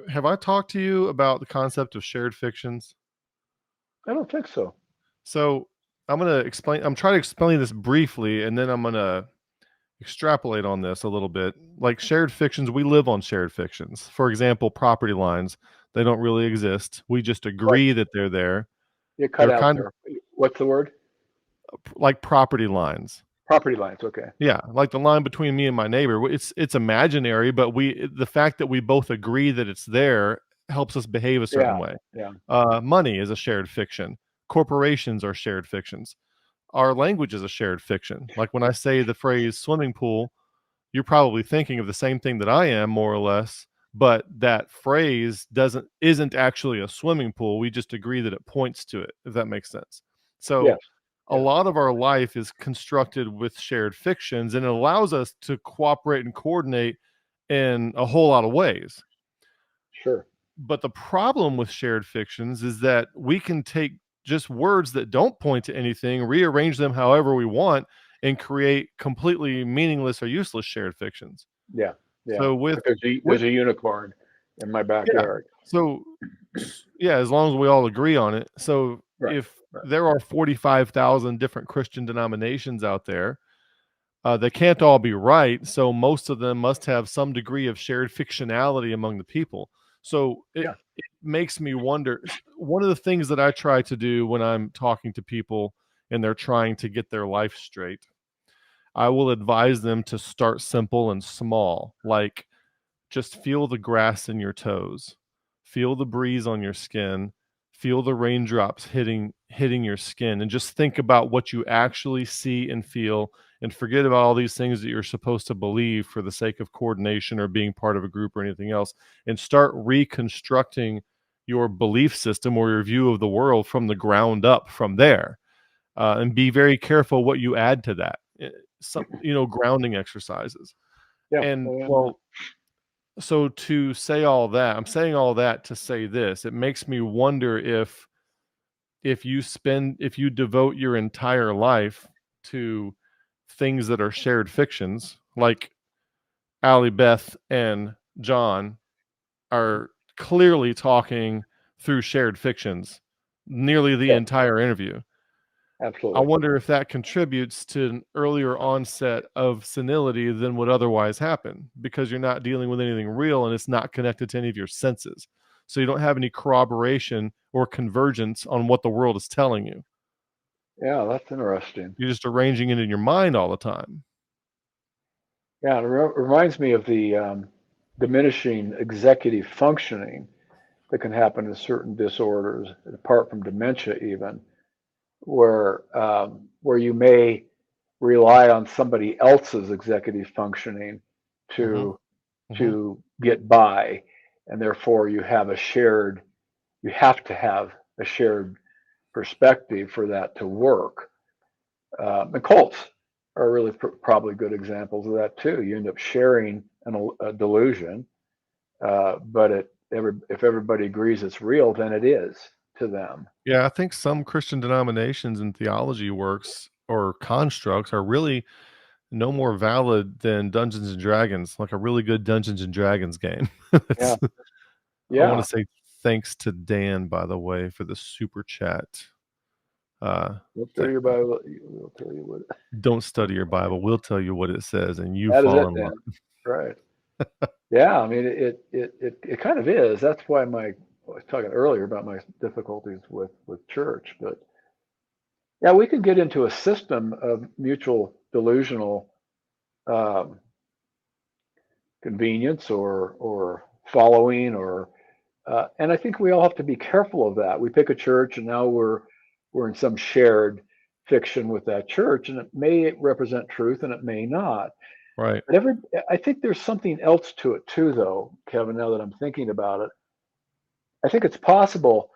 Have I talked to you about the concept of shared fictions? I don't think so. So I'm trying to explain this briefly, and then I'm gonna extrapolate on this a little bit. Like shared fictions, we live on shared fictions. For example, property lines, they don't really exist. We just What? agree that they're there. You cut They're out kind of there. What's the word? like property lines. Property lines. Okay. Yeah, like the line between me and my neighbor. It's imaginary, but the fact that we both agree that it's there helps us behave a certain Yeah. way. Yeah. Money is a shared fiction. Corporations are shared fictions. Our language is a shared fiction. Like when I say the phrase swimming pool, you're probably thinking of the same thing that I am, more or less, but that phrase isn't actually a swimming pool. We just agree that it points to it, if that makes sense. So Yes. a Yes. lot of our life is constructed with shared fictions, and it allows us to cooperate and coordinate in a whole lot of ways. Sure. But the problem with shared fictions is that we can take just words that don't point to anything, rearrange them however we want, and create completely meaningless or useless shared fictions. Yeah. Yeah. So Like there's with a unicorn in my yeah, backyard. so yeah, as long as we all agree on it. So Right. if Right. there are 45,000 different Christian denominations out there, they can't all be right, so most of them must have some degree of shared fictionality among the people. So Yeah. it makes me wonder. One of the things that I try to do when I'm talking to people and they're trying to get their life straight, I will advise them to start simple and small, like just feel the grass in your toes, feel the breeze on your skin, feel the raindrops hitting your skin, and just think about what you actually see and feel, and forget about all these things that you're supposed to believe for the sake of coordination or being part of a group or anything else, and start reconstructing your belief system or your view of the world from the ground up from there. And be very careful what you add to that. Some, grounding exercises. Yeah. And Oh, yeah. well, so to say all that, I'm saying all that to say this. It makes me wonder if you devote your entire life to things that are shared fictions, like Allie Beth and John are clearly talking through shared fictions nearly the Yes. entire interview. I Absolutely. wonder if that contributes to an earlier onset of senility than would otherwise happen, because you're not dealing with anything real and it's not connected to any of your senses. So you don't have any corroboration or convergence on what the world is telling you. Yeah. That's interesting. You're just arranging it in your mind all the time. Yeah. It reminds me of the diminishing executive functioning that can happen in certain disorders, apart from dementia, even where you may rely on somebody else's executive functioning Mhm. to Mhm. to get by, and therefore you have to have a shared perspective for that to work. And cults are really probably good examples of that too. You end up sharing a delusion, but if everybody agrees it's real, then it is to them. Yeah, I think some Christian denominations and theology works or constructs are really no more valid than Dungeons and Dragons, like a really good Dungeons and Dragons game. Yeah, It's I wanna yeah. say thanks to Dan, by the way, for the super chat. We'll tell Th you about we'll tell you what Don't study your Bible, we'll tell you what it says, and you that is fall it in line. then. Right. Yeah, I mean it kind of is. That's why I was talking earlier about my difficulties with church, but yeah, we can get into a system of mutual delusional um, convenience or following or and I think we all have to be careful of that. We pick a church and now we're in some shared fiction with that church, and it may represent truth and it may not. Right. But I think there's something else to it too, though, Kevin. Now that I'm thinking about it, I think it's possible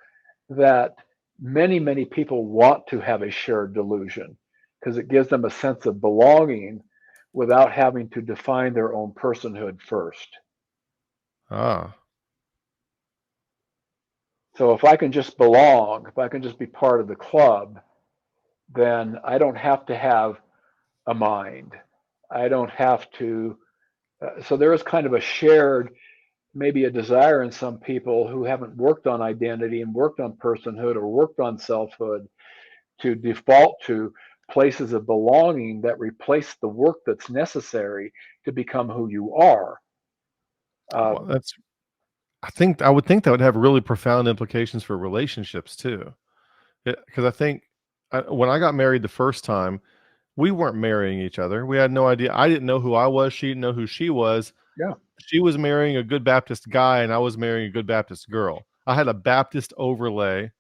that many people want to have a shared delusion because it gives them a sense of belonging without having to define their own personhood first. Ah, So if I can just belong, if I can just be part of the club, then I don't have to have a mind. I don't have to. So there is kind of a shared. maybe a desire in some people who haven't worked on identity and worked on personhood or worked on selfhood to default to places of belonging that replace the work that's necessary to become who you are. Uh, Well, that's I would think that would have really profound implications for relationships too. Because I think when I got married the first time, we weren't marrying each other. We had no idea. I didn't know who I was. She didn't know who she was. yeah, She was marrying a good Baptist guy, and I was marrying a good Baptist girl. I had a Baptist overlay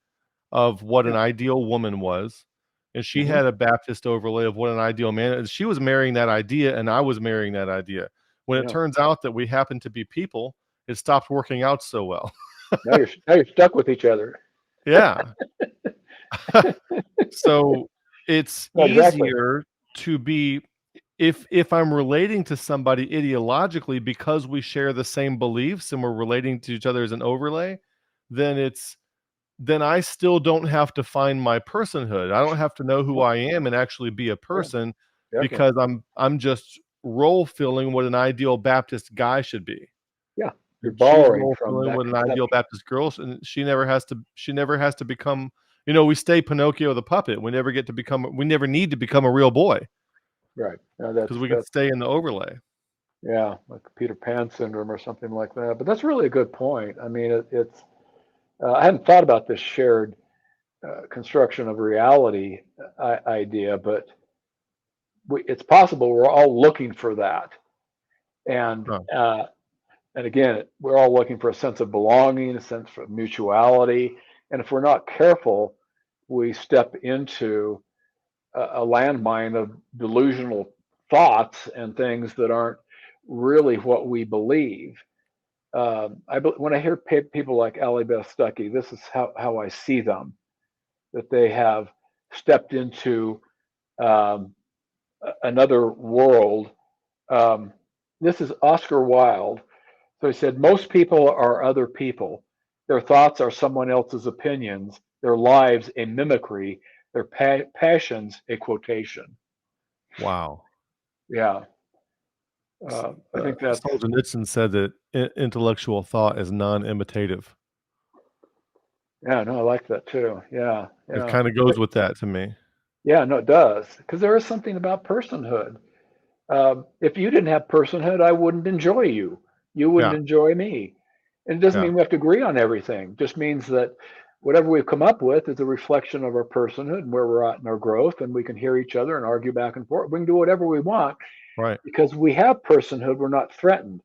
of what an yeah, ideal woman was, and she hmm had a Baptist overlay of what an ideal man is. She was marrying that idea, and I was marrying that idea. When it yeah. turns out that we happen to be people, it stopped working out so well. Now you're stuck with each other. Yeah. So it's No, exactly. easier to be if I'm relating to somebody ideologically because we share the same beliefs and we're relating to each other as an overlay, then then I still don't have to find my personhood. I don't have to know who Yeah, I am and actually be a yeah, person exactly. because I'm just role filling what an ideal Baptist guy should be. Yeah, you're And she's borrowing role from filling that what an that ideal Baptist girl and she never has to become, we stay Pinocchio the puppet. We never need to become a real boy right. No, because we can that's stay in the overlay. yeah, like Peter Pan syndrome or something like that. But that's really a good point. I mean, it's I hadn't thought about this shared construction of reality idea, but it's possible we're all looking for that. And Huh, uh, and again, we're all looking for a sense of belonging, a sense of mutuality. And if we're not careful, we step into a landmine of delusional thoughts and things that aren't really what we believe. When I hear people like Allie Beth Stuckey, this is how I see them, that they have stepped into um, another world. Um, this is Oscar Wilde. So he said, most people are other people. Their thoughts are someone else's opinions, their lives a mimicry, their passions a quotation. wow. Yeah, I think that's, Solzhenitsyn said that intellectual thought is non-imitative. yeah, no, I like that too. Yeah, It yeah. kind of goes with that to me. Yeah, no, it does. Because there is something about personhood. If you didn't have personhood, I wouldn't enjoy you. You wouldn't Yeah, enjoy me. And it doesn't yeah, mean we have to agree on everything. It just means that whatever we've come up with is a reflection of our personhood and where we're at in our growth, and we can hear each other and argue back and forth. We can do whatever we want right, because we have personhood. We're not threatened.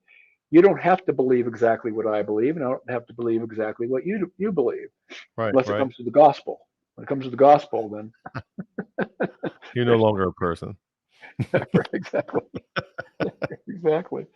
You don't have to believe exactly what I believe, and I don't have to believe exactly what you believe, right, unless it right. comes to the gospel. When it comes to the gospel, then You're no there's longer a person. exactly, exactly.